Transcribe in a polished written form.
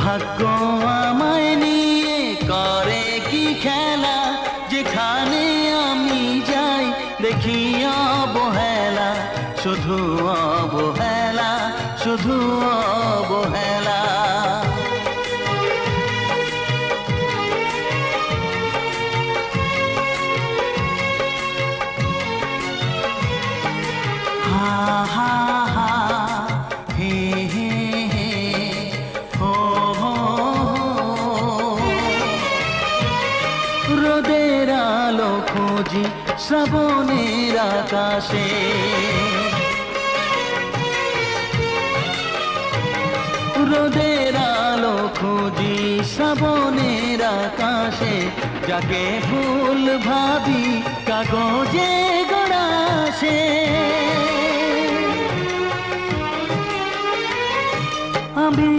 ভাগ্য আমায় নিয়ে করে কি খেলা, যেখানে আমি যাই দেখি অবহেলা, শুধু অবহেলা, শুধু অবহেলা। হা হা হা, হে হে হে, হো হো হো। রোদের আলো খুঁজি শ্রাবণের আকাশে, রোদের আলো খুঁজি শ্রাবণের আকাশে, যাকে ফুল ভাবি কাগজে গড়াশে। আমি